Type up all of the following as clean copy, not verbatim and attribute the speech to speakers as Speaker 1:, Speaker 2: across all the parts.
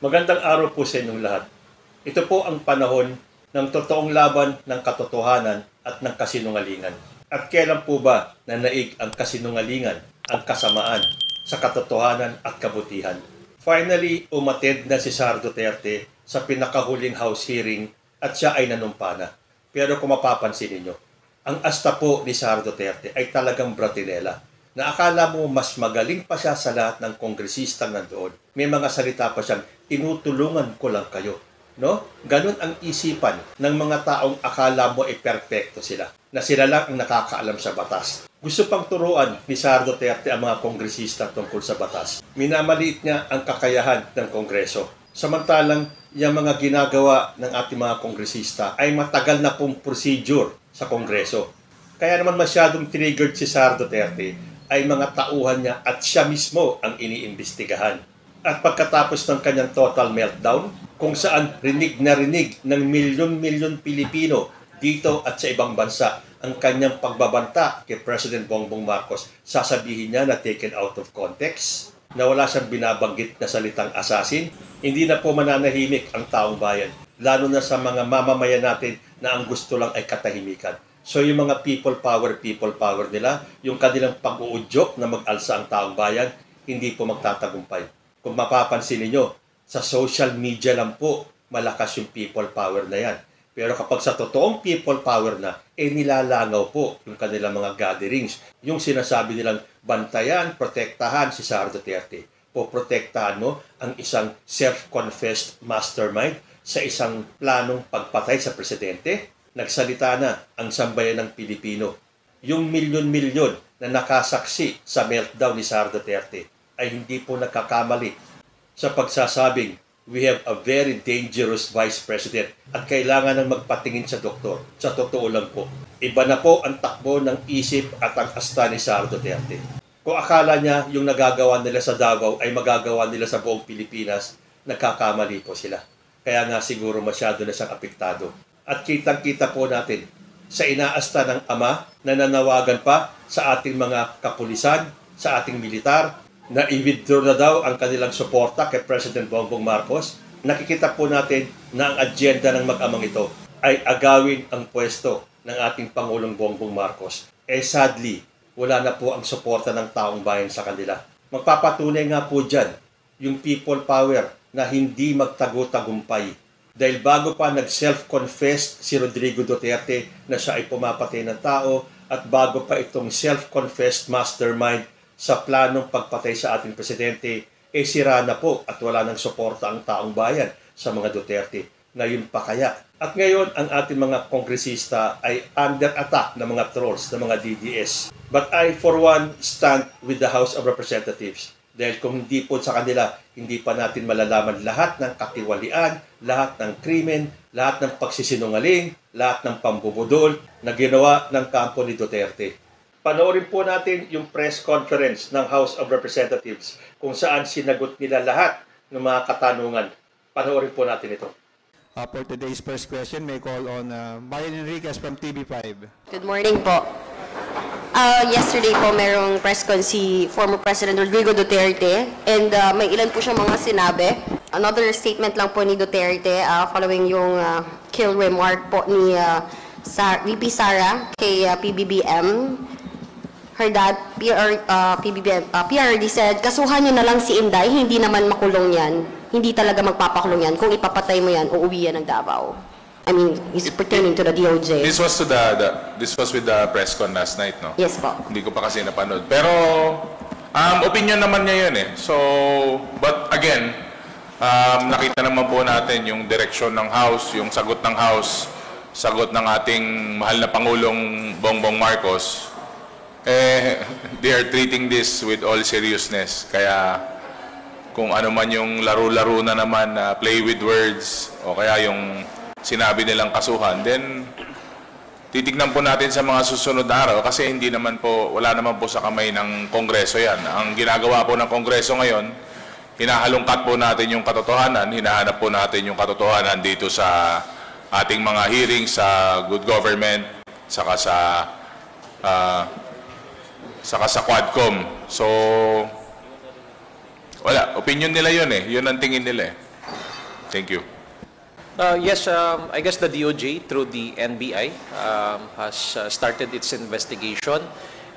Speaker 1: Magandang araw po sa inyong lahat. Ito po ang panahon ng totoong laban ng katotohanan at ng kasinungalingan. At kailan po ba nanaig ang kasinungalingan, ang kasamaan sa katotohanan at kabutihan? Finally, umattend na si Sara Duterte sa pinakahuling House hearing at siya ay nanumpana. Pero kung mapapansin ninyo, ang asta po ni Sara Duterte ay talagang bratinela, na akala mo mas magaling pa siya sa lahat ng kongresistang nandoon. May mga salita pa siyang, tinutulungan ko lang kayo. No? Ganun ang isipan ng mga taong akala mo ay perpekto sila, na sila lang ang nakakaalam sa batas. Gusto pang turuan ni Sara Duterte ang mga kongresista tungkol sa batas. Minamaliit niya ang kakayahan ng Kongreso. Samantalang, yung mga ginagawa ng ating mga kongresista ay matagal na pong procedure sa Kongreso. Kaya naman masyadong triggered si Sara Duterte ay mga tauhan niya at siya mismo ang iniimbestigahan. At pagkatapos ng kanyang total meltdown, kung saan rinig na rinig ng milyon-milyon Pilipino dito at sa ibang bansa ang kanyang pagbabanta kay President Bongbong Marcos, sasabihin niya na taken out of context, na wala siyang binabanggit na salitang assassin, hindi na po mananahimik ang taong bayan, lalo na sa mga mamamayan natin na ang gusto lang ay katahimikan. So yung mga people power nila, yung kanilang pag-uudyok na mag-alsa ang taong bayan, hindi po magtatagumpay. Kung mapapansin niyo, sa social media lang po, malakas yung people power na yan. Pero kapag sa totoong people power na, nilalangaw po yung kanilang mga gatherings. Yung sinasabi nilang bantayan, protektahan si Sara Duterte. Poprotektahan mo ang isang self-confessed mastermind sa isang planong pagpatay sa presidente. Nagsalita na ang sambayan ng Pilipino. Yung milyon-milyon na nakasaksi sa meltdown ni Sara Duterte ay hindi po nagkakamali sa pagsasabing we have a very dangerous Vice President at kailangan ng magpatingin sa doktor. Sa totoo lang po, iba na po ang takbo ng isip at ang asta ni Sara Duterte. Kung akala niya yung nagagawa nila sa Davao ay magagawa nila sa buong Pilipinas, nagkakamali po sila. Kaya nga siguro masyado na siyang apektado. At kitang-kita po natin sa inaasta ng Ama na nanawagan pa sa ating mga kapulisan, sa ating militar, na i-withdraw na daw ang kanilang suporta kay President Bongbong Marcos. Nakikita po natin na ang agenda ng mag-amang ito ay agawin ang pwesto ng ating Pangulong Bongbong Marcos. Sadly, wala na po ang suporta ng taong bayan sa kanila. Magpapatunay nga po dyan yung people power na hindi magtago-tagumpay. Dahil bago pa nag-self-confessed si Rodrigo Duterte na siya ay pumapatay ng tao at bago pa itong self-confessed mastermind sa planong pagpatay sa ating presidente, sira na po at wala nang suporta ang taong bayan sa mga Duterte. Ngayon pa kaya? At ngayon, ang ating mga kongresista ay under attack ng mga trolls, ng mga DDS. But I, for one, stand with the House of Representatives. Dahil kung hindi po sa kanila, hindi pa natin malalaman lahat ng katiwalian, lahat ng krimen, lahat ng pagsisinungaling, lahat ng pambubudol na ginawa ng kampo ni Duterte. Panoorin po natin yung press conference ng House of Representatives kung saan sinagot nila lahat ng mga katanungan. Panoorin po natin ito.
Speaker 2: For today's first question, may call on Marian Enriquez from TV5.
Speaker 3: Good morning po. Yesterday po merong press con si former President Rodrigo Duterte and may ilan po siyang mga sinabi. Another statement lang po ni Duterte following yung kill remark po ni VP Sara kay PBBM. Her dad, PRD said, kasuhan niyo na lang si Inday, hindi naman makulong yan. Hindi talaga magpapakulong yan. Kung ipapatay mo yan, uuwi yan ng Davao. I mean, it's pertaining to the DOJ.
Speaker 4: This was this was with the press con last night, no?
Speaker 3: Yes po.
Speaker 4: Hindi ko pa kasi napanood. Pero opinion naman niya 'yun eh. So, but again, nakita naman po natin yung direksyon ng House, yung sagot ng House, sagot ng ating mahal na Pangulong Bongbong Marcos. They are treating this with all seriousness. Kaya kung ano man yung laro-laro na naman, play with words, o kaya yung sinabi nilang kasuhan, then titignan po natin sa mga susunod na araw kasi hindi naman po, wala naman po sa kamay ng Kongreso yan. Ang ginagawa po ng Kongreso ngayon, hinahalungkat po natin yung katotohanan, hinahanap po natin yung katotohanan dito sa ating mga hearings sa good government, saka sa Quadcom. So, wala, opinion nila yun eh, yun ang tingin nila eh. Thank you.
Speaker 5: Yes, I guess the DOJ through the NBI has started its investigation,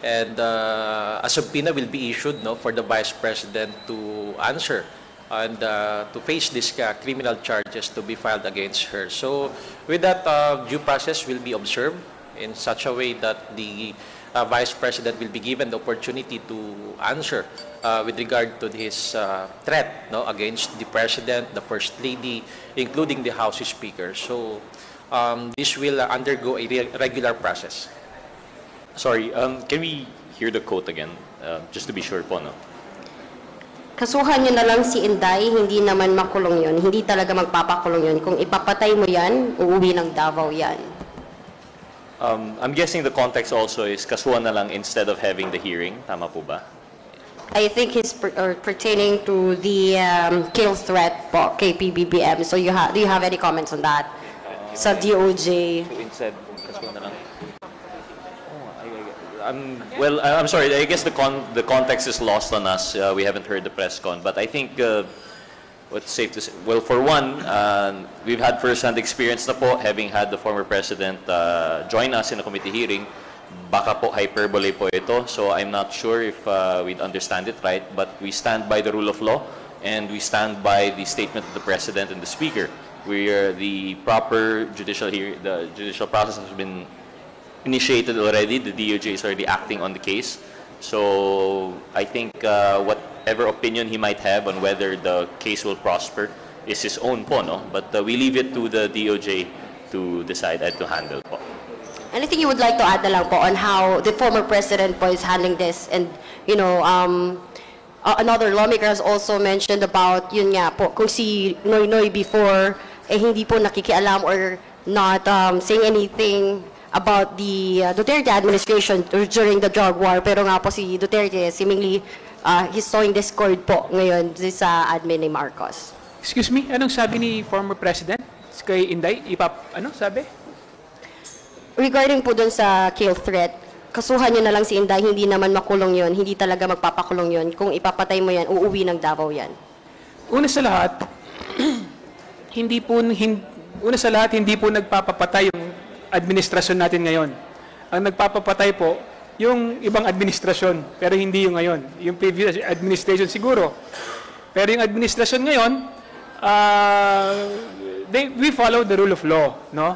Speaker 5: and a subpoena will be issued for the Vice President to answer and to face these criminal charges to be filed against her. So with that, due process will be observed in such a way that the Vice President will be given the opportunity to answer with regard to his threat against the President, the First Lady, including the House Speaker. So this will undergo a regular process.
Speaker 6: Sorry, can we hear the quote again? Just to be sure po, no?
Speaker 3: Kasuhan nyo na lang si Inday, hindi naman makulong yun. Hindi talaga magpapakulong yun. Kung ipapatay mo yan, uuwi ng Davao yan.
Speaker 6: I'm guessing the context also is kasuhan na lang instead of having the hearing. Tama po ba?
Speaker 3: I think he's pertaining to the kill threat po kay PBBM. So do you have any comments on that? Sa DOJ.
Speaker 6: Instead, kasuhan na lang. I'm sorry. I guess the context is lost on us. We haven't heard the press con, but I think what's safe to say. Well, for one, we've had first-hand experience na po, having had the former president join us in a committee hearing. Baka po hyperbole po ito, so I'm not sure if we'd understand it right. But we stand by the rule of law, and we stand by the statement of the president and the speaker. The proper judicial the judicial process has been initiated already. The DOJ is already acting on the case. So I think whatever opinion he might have on whether the case will prosper is his own po, no? But we leave it to the DOJ to decide and to handle po.
Speaker 3: Anything you would like to add na lang po on how the former president po is handling this? And, another lawmaker has also mentioned about, yun nga po, kung si Noy Noy before, hindi po nakikialam or not saying anything about the Duterte administration during the drug war. Pero nga po si Duterte, seemingly, he's sowing discord po ngayon sa admin ni Marcos.
Speaker 7: Excuse me, anong sabi ni former president kay Inday? Ano sabi?
Speaker 3: Regarding po dun sa kill threat, kasuhan nyo na lang si Inday, hindi naman makulong yon, hindi talaga magpapakulong yon. Kung ipapatay mo yan, uuwi ng Davao yan.
Speaker 7: Una sa lahat, hindi po nagpapapatay yung administrasyon natin ngayon. Ang nagpapapatay po, yung ibang administrasyon, pero hindi yung ngayon. Yung previous administration siguro. Pero yung administrasyon ngayon, we follow the rule of law, no?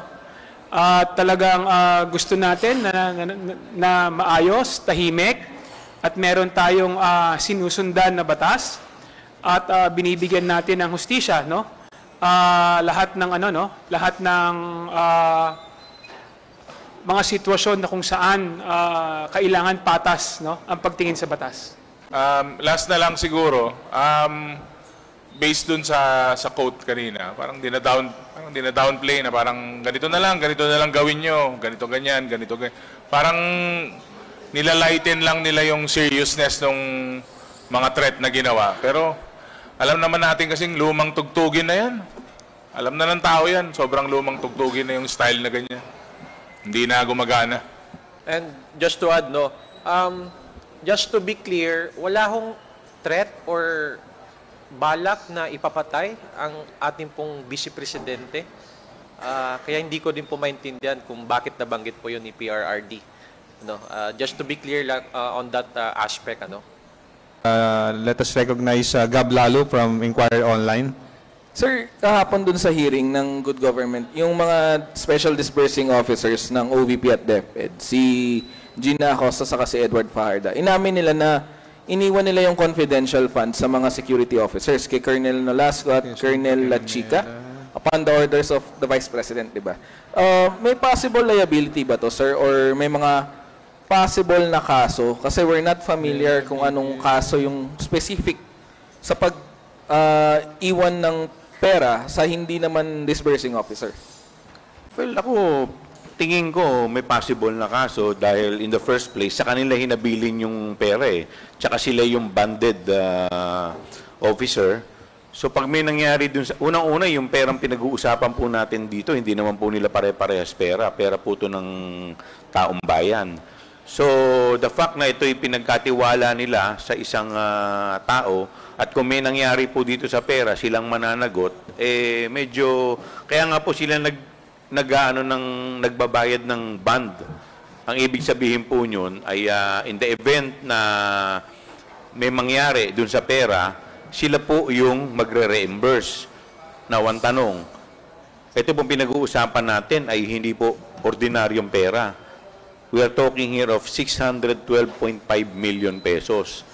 Speaker 7: Talagang gusto natin na maayos, tahimik, at meron tayong sinusundan na batas at binibigyan natin ng hustisya, no? Lahat ng lahat ng mga sitwasyon na kung saan kailangan patas, no, ang pagtingin sa batas.
Speaker 4: Last na lang siguro, based dun sa quote kanina, parang dina-downplay na parang ganito na lang gawin nyo, ganito ganyan. Parang nilalighten lang nila yung seriousness ng mga threat na ginawa. Pero alam naman natin kasing lumang tugtugin na yan. Alam na ng tao yan, sobrang lumang tugtugin na yung style na ganyan. Hindi na gumagana.
Speaker 5: And just to add, just to be clear, wala hong threat or balak na ipapatay ang ating pong Vice Presidente. Kaya hindi ko din po maintindihan kung bakit nabanggit po yun ni PRRD. Just to be clear lang on that aspect.
Speaker 2: Let us recognize Gab Lalo from Inquirer Online.
Speaker 8: Sir, kahapon dun sa hearing ng Good Government, yung mga Special Disbursing Officers ng OVP at DepEd, si Gina Acosta saka si Edward Fajarda, inamin nila na iniwan nila yung confidential funds sa mga security officers, kay Colonel Nolasco at Colonel Lachica, upon the orders of the Vice President, di ba? May possible liability ba to, sir? Or may mga possible na kaso? Kasi we're not familiar kung anong kaso yung specific sa pag-iwan ng pera sa hindi naman disbursing officer.
Speaker 9: Well, ako, tingin ko may possible na kaso dahil in the first place, sa kanila hinabilin yung pera eh. Tsaka sila yung banded officer. So pag may nangyari dun sa... Unang-una, yung perang pinag-uusapan po natin dito, hindi naman po nila pare-parehas pera. Pera po ito ng taong bayan. So the fact na ito'y pinagkatiwala nila sa isang tao, At kung may nangyari po dito sa pera, silang mananagot, medyo, kaya nga po sila nagbabayad ng bond. Ang ibig sabihin po yun ay in the event na may mangyari dun sa pera, sila po yung magre-reimburse. Now, ang tanong, ito pong pinag-uusapan natin ay hindi po ordinaryong pera. We are talking here of 612.5 million pesos.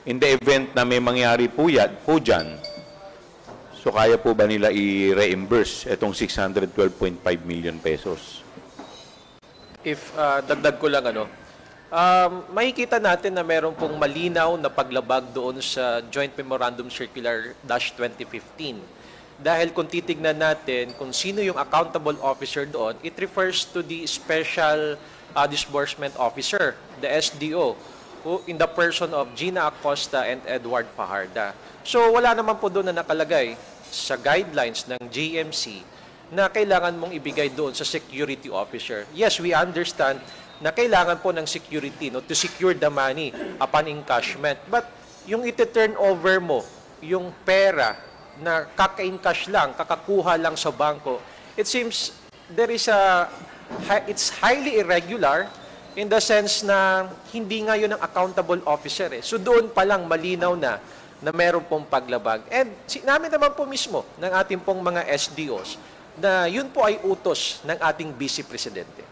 Speaker 9: In the event na may mangyari po dyan, so kaya po ba nila i-reimburse itong 612.5 million pesos?
Speaker 5: If dagdag ko lang makikita natin na meron pong malinaw na paglabag doon sa Joint Memorandum Circular -2015. Dahil kung titignan natin kung sino yung accountable officer doon, it refers to the Special Disbursement Officer, the SDO, who in the person of Gina Acosta and Edward Fajarda. So wala naman po doon na nakalagay sa guidelines ng GMC na kailangan mong ibigay doon sa security officer. Yes, we understand na kailangan po ng security to secure the money upon encashment. But yung iti-turn over mo, yung pera na kaka-encash lang, kakakuha lang sa bangko, it seems it's highly irregular in the sense na hindi nga yun ang accountable officer. So doon pa lang malinaw na meron pong paglabag. And namin naman po mismo ng ating pong mga SDOs na yun po ay utos ng ating Vice Presidente.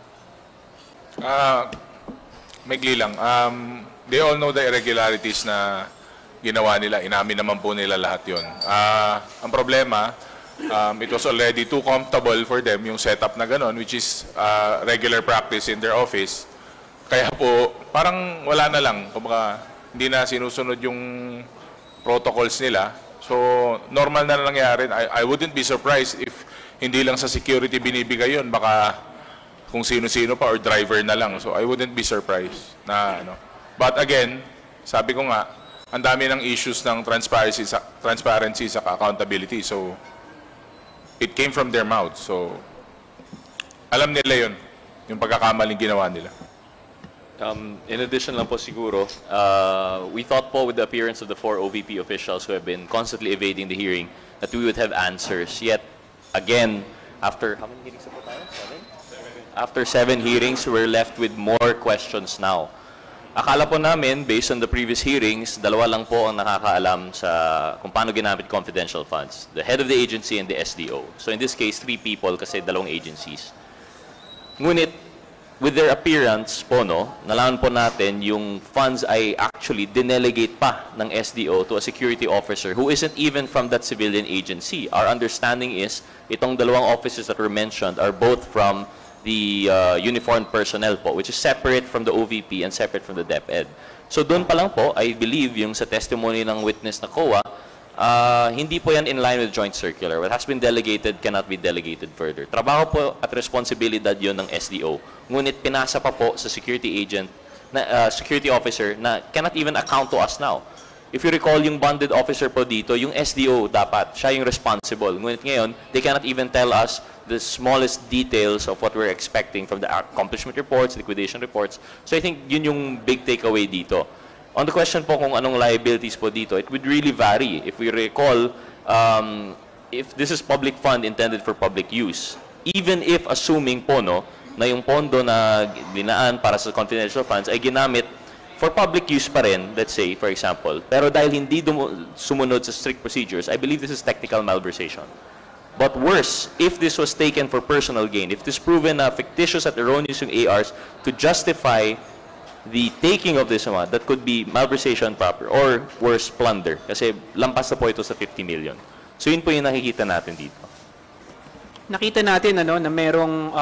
Speaker 4: Maigli lang. They all know the irregularities na ginawa nila. Inamin naman po nila lahat yun. Ang problema, it was already too comfortable for them yung setup na ganon, which is regular practice in their office. Kaya po, parang wala na lang. Kumbaga, hindi na sinusunod yung protocols nila. So, normal na nangyari. I wouldn't be surprised if hindi lang sa security binibigay yun. Baka kung sino-sino pa or driver na lang. So, I wouldn't be surprised na But again, sabi ko nga, ang dami ng issues ng transparency sa accountability. So, it came from their mouth. So, alam nila yun. Yung pagkakamaling ginawa nila.
Speaker 6: In addition lang po siguro, we thought po with the appearance of the 4 OVP officials who have been constantly evading the hearing that we would have answers. Yet, again, after, how many hearings po tayo? 7? After 7 hearings, we're left with more questions now. Akala po namin, based on the previous hearings, 2 lang po ang nakakaalam sa kung paano ginamit confidential funds. The head of the agency and the SDO. So in this case, 3 people kasi 2 agencies. Ngunit, with their appearance po, nalaman po natin yung funds ay actually dinelegate pa ng SDO to a security officer who isn't even from that civilian agency. Our understanding is, itong 2 officers that were mentioned are both from the uniformed personnel po, which is separate from the OVP and separate from the DepEd. So doon pa lang po, I believe yung sa testimony ng witness na COA, hindi po yan in line with joint circular. What has been delegated cannot be delegated further. Trabaho po at responsibilidad yon ng SDO. Ngunit pinasa pa po sa security agent, security officer na cannot even account to us now. If you recall, yung bonded officer po dito, yung SDO dapat, siya yung responsible. Ngunit ngayon, they cannot even tell us the smallest details of what we're expecting from the accomplishment reports, liquidation reports. So I think yun yung big takeaway dito. On the question po kung anong liabilities po dito, it would really vary. If we recall, if this is public fund intended for public use, even if assuming po na yung pondo na dinaan para sa confidential funds ay ginamit for public use pa rin, let's say, for example, pero dahil hindi sumunod sa strict procedures, I believe this is technical malversation. But worse, if this was taken for personal gain, if this proven fictitious at erroneous yung ARs to justify the taking of this amount, that could be malversation proper or worse, plunder. Kasi lampas na po ito sa 50 million. So yun po yung nakikita natin dito.
Speaker 7: Nakita natin na merong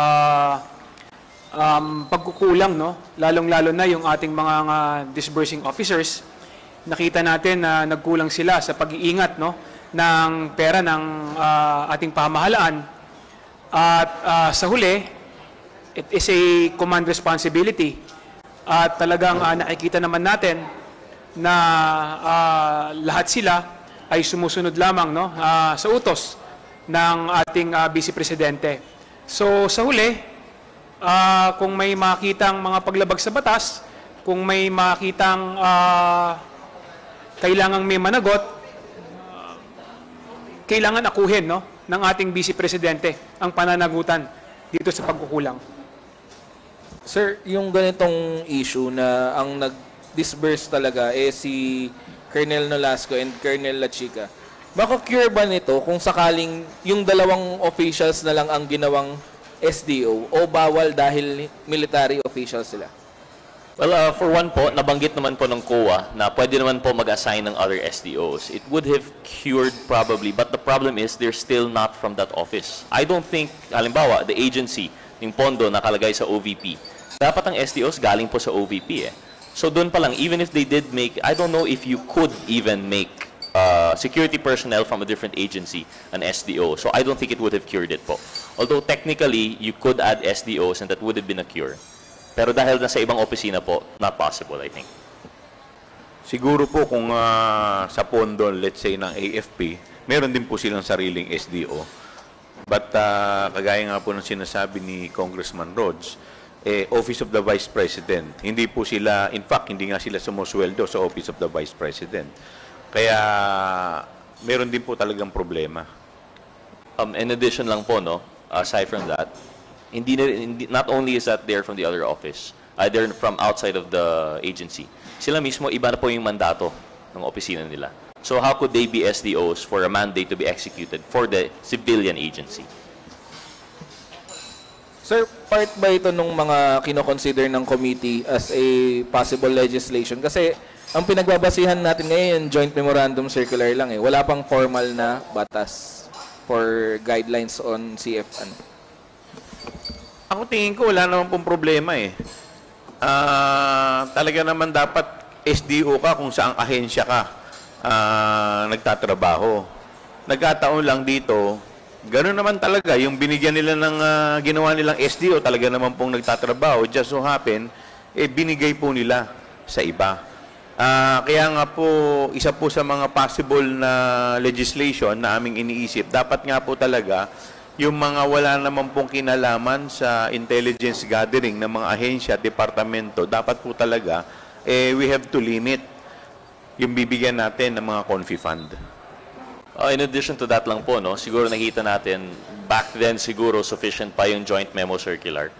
Speaker 7: pagkukulang, lalong-lalo na yung ating mga disbursing officers. Nakita natin na nagkulang sila sa pag-iingat ng pera ng ating pamahalaan. At sa huli, it is a command responsibility. At talagang nakikita naman natin na lahat sila ay sumusunod lamang sa utos ng ating Vice Presidente. So sa huli, kung may makitang mga paglabag sa batas, kung may makitang kailangang may managot, kailangan akuhin, no, ng ating Vice Presidente ang pananagutan dito sa pagkukulang.
Speaker 8: Sir, yung ganitong issue na ang nag-disburse talaga si Colonel Nolasco and Colonel La Chica, baka cure ba nito kung sakaling yung dalawang officials na lang ang ginawang SDO o bawal dahil military officials sila?
Speaker 6: Well, for one po, nabanggit naman po ng COA na pwede naman po mag-assign ng other SDOs. It would have cured probably, but the problem is they're still not from that office. I don't think, halimbawa, the agency, yung pondo nakalagay sa OVP, dapat ang SDOs galing po sa OVP eh. So doon pa lang, even if they did make, I don't know if you could even make security personnel from a different agency an SDO. So I don't think it would have cured it po. Although technically, you could add SDOs and that would have been a cure. Pero dahil nasa ibang opisina po, not possible, I think.
Speaker 9: Siguro po kung sa pondo, let's say, ng AFP, meron din po silang sariling SDO. But kagaya nga po ng sinasabi ni Congressman Rhodes, Office of the Vice President. Hindi po sila, in fact, hindi nga sila sumusweldo sa Office of the Vice President. Kaya meron din po talagang problema.
Speaker 6: In addition lang po, no, aside from that, not only is that they're from the other office, they're from outside of the agency. Sila mismo, iba na po yung mandato ng opisina nila. So how could they be SDOs for a mandate to be executed for the civilian agency?
Speaker 8: Sir, part ba ito nung mga kinoconsider ng committee as a possible legislation? Kasi ang pinagbabasihan natin ngayon, joint memorandum circular lang eh. Wala pang formal na batas for guidelines on CFN.
Speaker 9: Ako tingin ko wala naman pong problema eh. Talaga naman dapat SDO ka kung saang ahensya ka nagtatrabaho. Nagkataon lang dito, gano'n naman talaga. Yung binigyan nila ng ginawa nilang SDO, talaga naman pong nagtatrabaho. Just so happen, binigay po nila sa iba. Kaya nga po, isa po sa mga possible na legislation na aming iniisip, dapat nga po talaga yung mga wala naman pong kinalaman sa intelligence gathering ng mga ahensya at departamento, dapat po talaga, we have to limit yung bibigyan natin ng mga confi fund.
Speaker 6: In addition to that lang po, no, siguro nakita natin, back then siguro sufficient pa yung joint memo circular,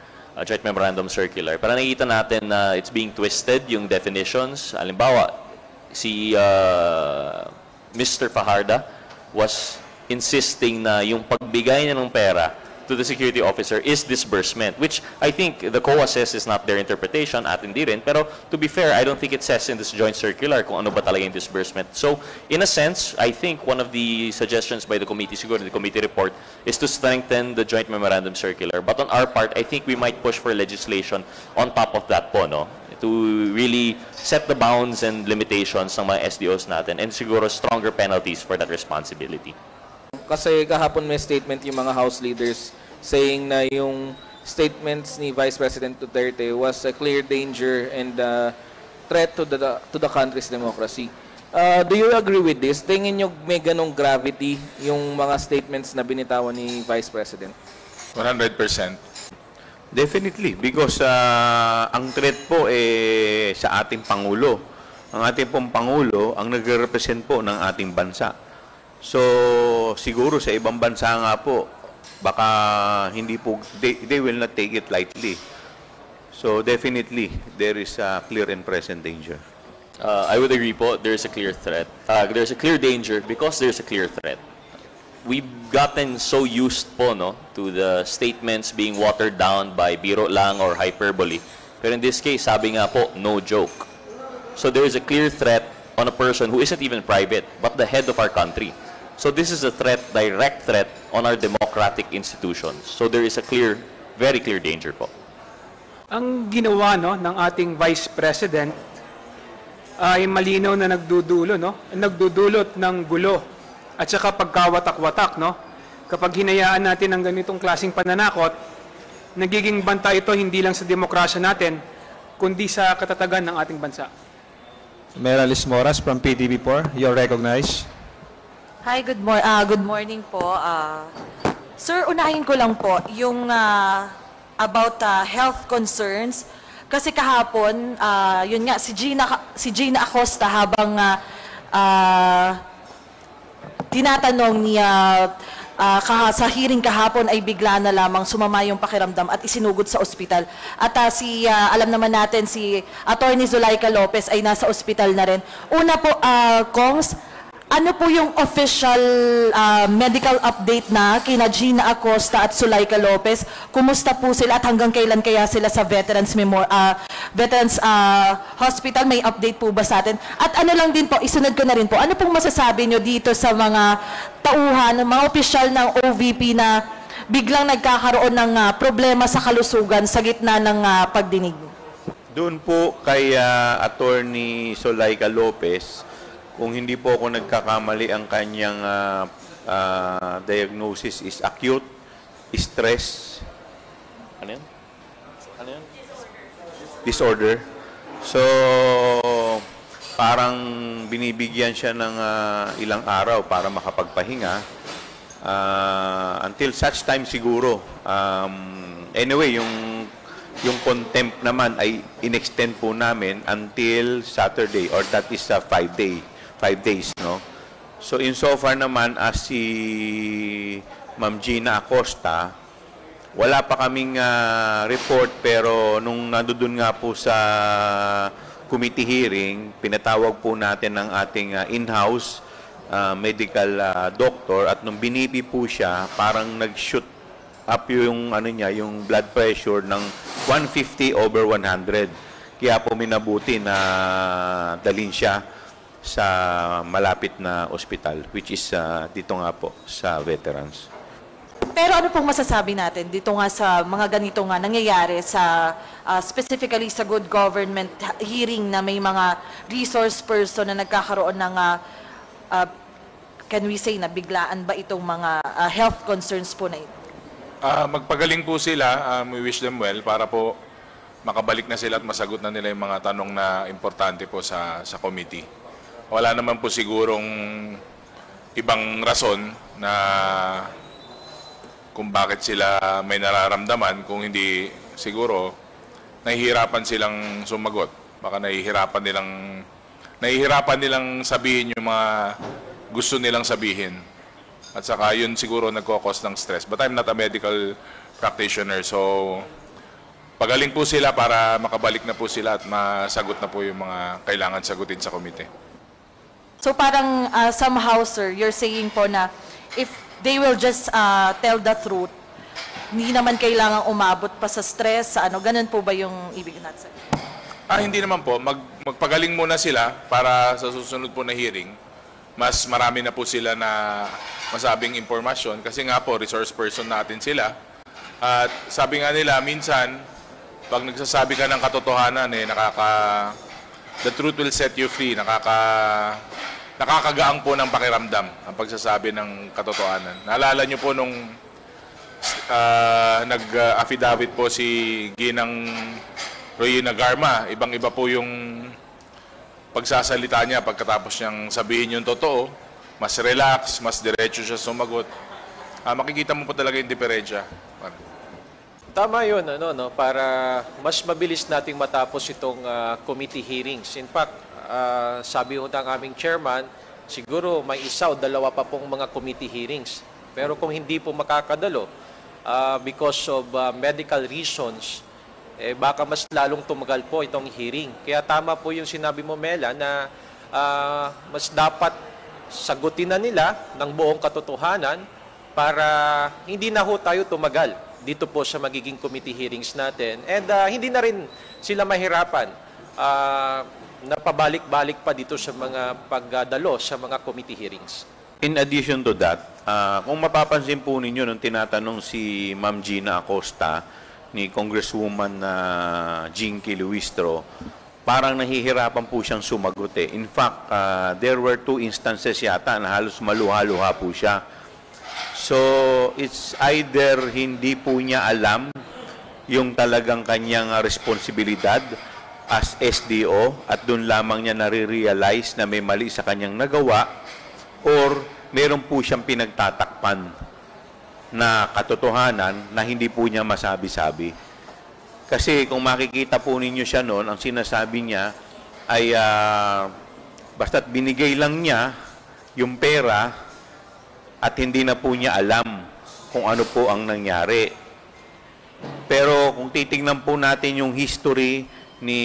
Speaker 6: joint memorandum circular. Para nakita natin na it's being twisted, yung definitions. Halimbawa, si Mr. Fajarda was insisting na yung pagbigay niya ng pera to the security officer is disbursement, which I think the COA says is not their interpretation at hindi rin. Pero to be fair, I don't think it says in this joint circular kung ano ba talaga yung disbursement. So, in a sense, I think one of the suggestions by the committee, siguro the committee report, is to strengthen the joint memorandum circular. But on our part, I think we might push for legislation on top of that po, no? To really set the bounds and limitations ng mga SDOs natin and siguro stronger penalties for that responsibility.
Speaker 8: Kasi kahapon may statement yung mga House leaders saying na yung statements ni Vice President Duterte was a clear danger and threat to the country's democracy. Do you agree with this? Tingin nyo may ganong gravity yung mga statements na binitawan ni Vice President?
Speaker 4: 100%.
Speaker 9: Definitely, because ang threat po sa ating Pangulo. Ang ating pong Pangulo ang nagre-represent po ng ating bansa. So, siguro sa ibang bansa nga po, baka hindi po, they will not take it lightly. So, definitely, there is a clear and present danger.
Speaker 6: I would agree po, there is a clear threat. There's a clear danger because there's a clear threat. We've gotten so used po, no, to the statements being watered down by biro lang or hyperbole. Pero in this case, sabi nga po, no joke. So, there is a clear threat on a person who isn't even private, but the head of our country. So this is a threat, direct threat on our democratic institutions. So there is a clear, very clear danger po.
Speaker 7: Ang ginawa, no, ng ating Vice President ay malinaw na nagdudulot ng gulo at saka pagkawatak-watak, no? Kapag hinayaan natin ang ganitong klaseng pananakot, nagiging banta ito hindi lang sa demokrasya natin, kundi sa katatagan ng ating bansa.
Speaker 2: Meralis Moras from PTV4, you're recognized.
Speaker 10: Hi, good morning po. Sir, unahin ko lang po yung about health concerns. Kasi kahapon, yun nga, si Gina Acosta habang tinatanong ni sa hearing kahapon ay bigla na lamang sumama yung pakiramdam at isinugod sa ospital. At alam naman natin si Attorney Zulaika Lopez ay nasa ospital na rin. Una po, Kongs, ano po yung official medical update na kina Gina Acosta at Zulaika Lopez? Kumusta po sila at hanggang kailan kaya sila sa Veterans Hospital? May update po ba sa atin? At ano lang din po, isunod ko na rin po, ano pong masasabi nyo dito sa mga tauhan, mga opisyal ng OVP na biglang nagkakaroon ng problema sa kalusugan sa gitna ng pagdinig?
Speaker 9: Doon po kay Attorney Zulaika Lopez, kung hindi po ako nagkakamali, ang kanyang diagnosis is acute stress. Ano yan? Ano yan? Disorder. So, parang binibigyan siya ng ilang araw para makapagpahinga. Until such time siguro. Anyway, yung contempt naman ay in-extend po namin until Saturday, or that is 5 days, no? So insofar naman as si Ma'am Gina Acosta, wala pa kaming report, pero nung nandoon nga po sa committee hearing, pinatawag po natin ng ating in-house medical doctor, at nung binipi po siya, parang nag-shoot up yung yung blood pressure ng 150/100. Kaya po minabuti na dalhin siya sa malapit na ospital, which is dito nga po sa Veterans.
Speaker 10: Pero ano pong masasabi natin dito nga sa mga ganito nga nangyayari sa specifically sa good government hearing na may mga resource person na nagkakaroon ng can we say na biglaan ba itong mga health concerns po na ito?
Speaker 4: Magpagaling po sila. We wish them well para po makabalik na sila at masagot na nila yung mga tanong na importante po sa committee. Wala naman po sigurong ibang rason na kung bakit sila may nararamdaman, kung hindi siguro nahihirapan silang sumagot. Baka nahihirapan nilang sabihin yung mga gusto nilang sabihin. At saka yun siguro nagkakos ng stress. But I'm not a medical practitioner, so pagaling po sila para makabalik na po sila at masagot na po yung mga kailangan sagutin sa komite.
Speaker 10: So parang somehow, sir, you're saying po na if they will just tell the truth, hindi naman kailangang umabot pa sa stress, ganun po ba yung ibig natin?
Speaker 4: Hindi naman po. Magpagaling muna sila para sa susunod po na hearing, mas marami na po sila na masabing impormasyon, kasi nga po resource person natin sila. At sabi nga nila, minsan pag nagsasabi ka ng katotohanan, the truth will set you free. Nakakagaang po ng pakiramdam ang pagsasabi ng katotohanan. Naalala nyo po nung nag-affidavit po si Ginang Royina Garma, ibang-iba po yung pagsasalita niya pagkatapos niyang sabihin yung totoo. Mas relax, mas diretso siya sumagot. Makikita mo po talaga yung diferensya.
Speaker 5: Tama yun, para mas mabilis nating matapos itong committee hearings. In fact, sabi ho ng aming chairman, siguro may isa o dalawa pa pong mga committee hearings. Pero kung hindi po makakadalo, because of medical reasons, baka mas lalong tumagal po itong hearing. Kaya tama po yung sinabi mo, Mela, na mas dapat sagutin na nila ng buong katotohanan para hindi na ho tayo tumagal dito po sa magiging committee hearings natin. And hindi na rin sila mahirapan na pabalik-balik pa dito sa mga pagdalo sa mga committee hearings.
Speaker 9: In addition to that, kung mapapansin po ninyo nung tinatanong si Ma'am Gina Acosta ni Congresswoman Jinky Luistro, parang nahihirapan po siyang sumagot eh. In fact, there were 2 instances yata na halos maluha-luha po siya. So, it's either hindi po niya alam yung talagang kanyang responsibilidad as SDO at doon lamang niya nare-realize na may mali sa kanyang nagawa, or meron po siyang pinagtatakpan na katotohanan na hindi po niya masabi-sabi. Kasi kung makikita po ninyo siya noon, ang sinasabi niya ay basta't binigay lang niya yung pera at hindi na po niya alam kung ano po ang nangyari. Pero kung titingnan po natin yung history ni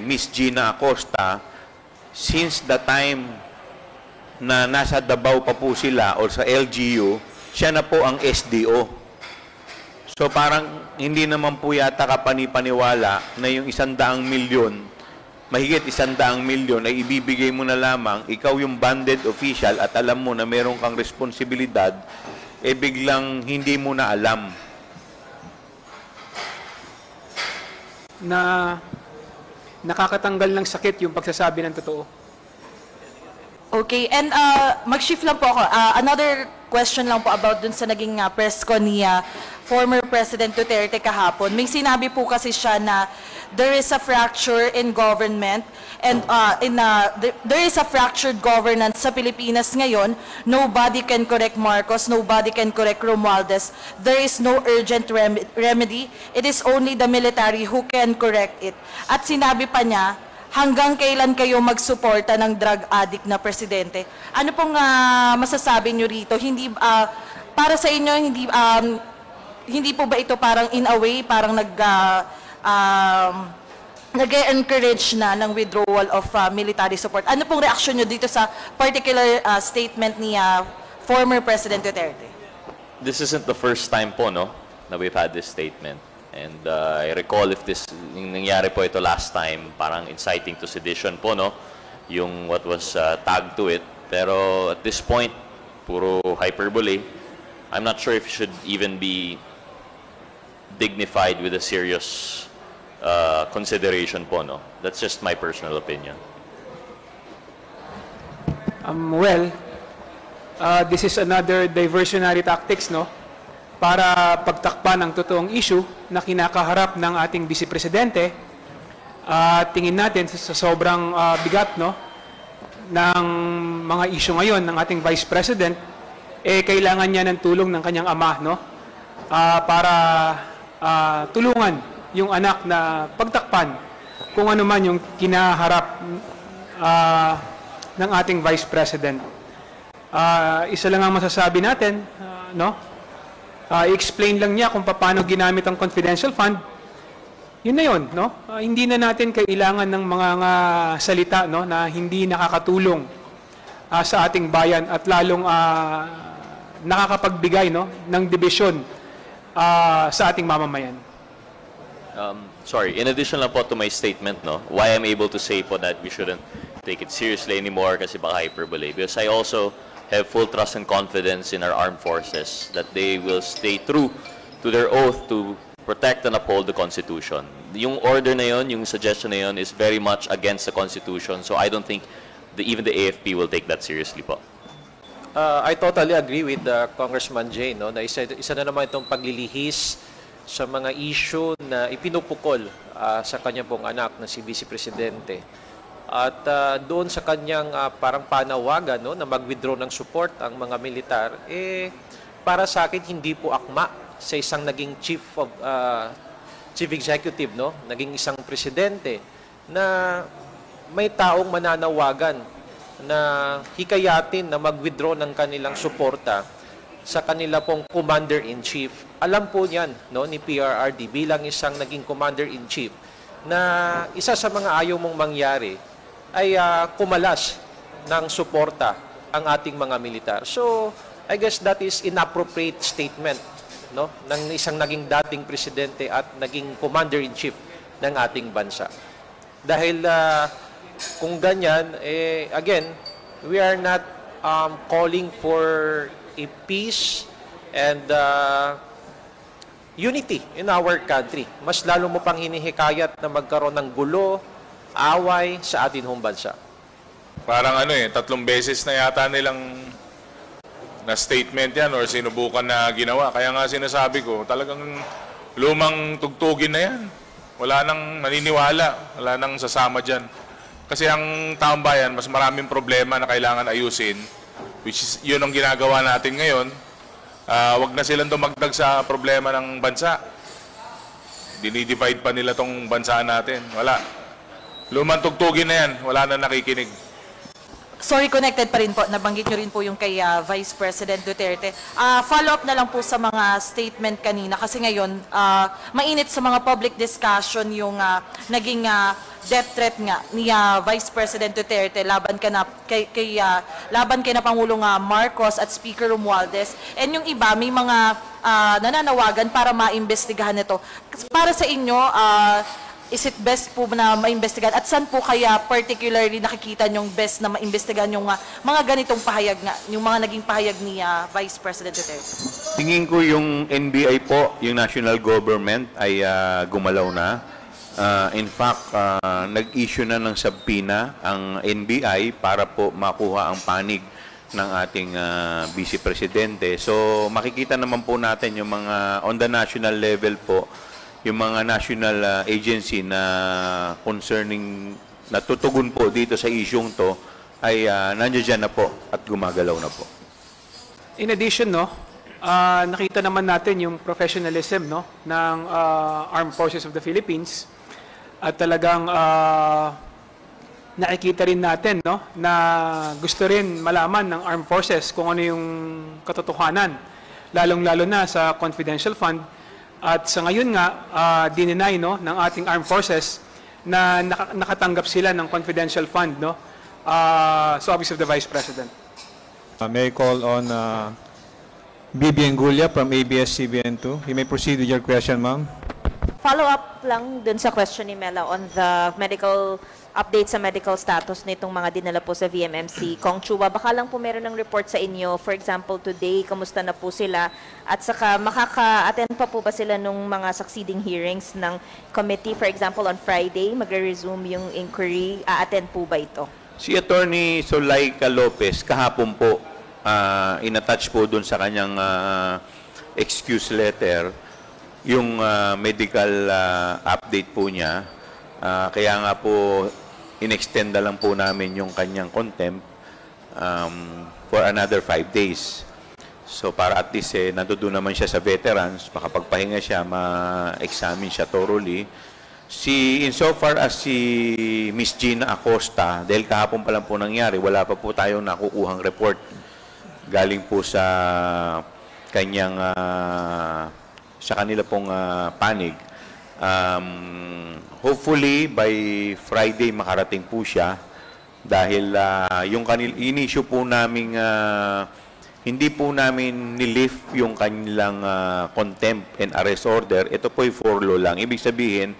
Speaker 9: Miss Gina Acosta, since the time na nasa Davao pa po sila o sa LGU, siya na po ang SDO. So parang hindi naman po yata kapani-paniwala na yung 100 milyon, mahigit 100 milyon ay ibibigay mo na lamang, ikaw yung banded official at alam mo na meron kang responsibilidad, eh biglang hindi mo na alam.
Speaker 7: Na nakakatanggal ng sakit yung pagsasabi ng totoo.
Speaker 10: Okay, and mag-shift lang po ako. Another question lang po about dun sa naging press con ni former President Duterte kahapon. May sinabi po kasi siya na there is a fracture in government and there is a fractured governance sa Pilipinas ngayon. Nobody can correct Marcos, nobody can correct Romualdez. There is no urgent remedy. It is only the military who can correct it. At sinabi pa niya, hanggang kailan kayo magsuporta ng drug addict na presidente? Ano pong masasabi nyo rito? Hindi, para sa inyo, hindi po ba ito parang in a way, parang nag-encourage na ng withdrawal of military support? Ano pong reaksyon nyo dito sa particular statement ni former President Duterte?
Speaker 6: This isn't the first time po, no, na we've had this statement. And I recall if this, yung nangyari po ito last time, parang inciting to sedition po, no? Yung what was tagged to it. Pero at this point, puro hyperbole. I'm not sure if it should even be dignified with a serious consideration po, no? That's just my personal opinion.
Speaker 7: This is another diversionary tactics, no? Para pagtakpan ang totoong issue na kinakaharap ng ating Vice Presidente. Tingin natin sa sobrang bigat, no, ng mga issue ngayon ng ating Vice President, kailangan niya ng tulong ng kanyang ama, no, para tulungan yung anak na pagtakpan kung ano man yung kinaharap ng ating Vice President. Isa lang ang masasabi natin, no? I-explain lang niya kung paano ginamit ang confidential fund. Yun na yun, no? Hindi na natin kailangan ng mga salita, no, na hindi nakakatulong sa ating bayan at lalong nakakapagbigay, no, ng dibisyon sa ating mamamayan.
Speaker 6: Sorry, in addition lang po to my statement, no, why I'm able to say po that we shouldn't take it seriously anymore kasi baka hyperbole. Because I also have full trust and confidence in our armed forces that they will stay true to their oath to protect and uphold the Constitution. Yung order na yun, yung suggestion na yun is very much against the Constitution, so I don't think even the AFP will take that seriously po.
Speaker 5: I totally agree with Congressman Jay, no, na isa na naman itong paglilihis sa mga issue na ipinupukol sa kanya pong anak na si Vice Presidente. At doon sa kanyang parang panawagan, no, na mag-withdraw ng support ang mga militar, para sa akin hindi po akma sa isang naging chief executive, no, naging isang presidente na may taong mananawagan na hikayatin na mag-withdraw ng kanilang suporta sa kanila pong commander-in-chief. Alam po niyan, no, ni PRRD bilang isang naging commander-in-chief na isa sa mga ayaw mong mangyari ay kumalas ng suporta ang ating mga militar. So, I guess that is inappropriate statement, no, ng isang naging dating presidente at naging commander-in-chief ng ating bansa. Dahil kung ganyan, again, we are not calling for a peace and unity in our country. Mas lalo mo pang hinihikayat na magkaroon ng gulo, away sa atin hong bansa.
Speaker 4: Parang 3 beses na yata nilang na statement yan or sinubukan na ginawa. Kaya nga sinasabi ko, talagang lumang tugtugin na yan. Wala nang naniniwala, wala nang sasama dyan. Kasi ang taong bayan, mas maraming problema na kailangan ayusin, which is yun ang ginagawa natin ngayon. Wag na silang dumagdag sa problema ng bansa. Dinidivide pa nila tong bansa natin. Wala. Lumang tugtugin na yan, wala na nakikinig.
Speaker 10: Sorry, connected pa rin po. Nabanggit nyo rin po yung kay Vice President Duterte. Follow-up na lang po sa mga statement kanina kasi ngayon, mainit sa mga public discussion yung naging death threat nga ni Vice President Duterte laban kay na Pangulong Marcos at Speaker Romualdez. And yung iba, may mga nananawagan para maimbestigahan ito. Para sa inyo, is it best po na maimbestigahan? At saan po kaya particularly nakikita nyong best na maimbestigahan yung mga ganitong pahayag nga, yung mga naging pahayag ni Vice President Duterte?
Speaker 9: Tingin ko yung NBI po, yung national government ay gumalaw na. In fact, nag-issue na ng subpoena ang NBI para po makuha ang panig ng ating Vice Presidente. So makikita naman po natin yung mga on the national level po, yung mga national agency na concerning natutugon po dito sa isyong to ay nandiyan na po at gumagalaw na po.
Speaker 7: In addition, nakita naman natin yung professionalism ng Armed Forces of the Philippines at talagang nakikita rin natin na gusto rin malaman ng Armed Forces kung ano yung katotohanan, lalong-lalo na sa confidential fund. At sa ngayon nga, dininay ng ating armed forces na nakatanggap sila ng confidential fund sa Office of the Vice President.
Speaker 2: May I call on Bibi Engulia from ABS-CBN2. You may proceed with your question, ma'am.
Speaker 11: Follow-up lang dun sa question ni Mela on the medical update sa medical status nitong mga dinala po sa VMMC. Kong Chua, baka lang po meron ng report sa inyo. For example, today, kamusta na po sila? At saka, makaka-attend pa po ba sila nung mga succeeding hearings ng committee? For example, on Friday, magre-resume yung inquiry. A-attend po ba ito?
Speaker 9: Si Attorney Zulaika Lopez, kahapon po, inattach po dun sa kanyang excuse letter, yung medical update po niya. Kaya nga po, in-extend na lang po namin yung kanyang contempt for another 5 days. So para at least nandoon naman siya sa veterans, makapagpahinga siya, ma-examine siya thoroughly. Insofar as si Miss Gina Acosta, dahil kahapon pa lang po nangyari, wala pa po tayong nakukuhang report galing po sa kanyang sa kanila pong panig. Hopefully by Friday makarating po siya dahil yung in-issue po namin hindi po namin nilift yung kanilang contempt and arrest order. Ito po ay for law lang. Ibig sabihin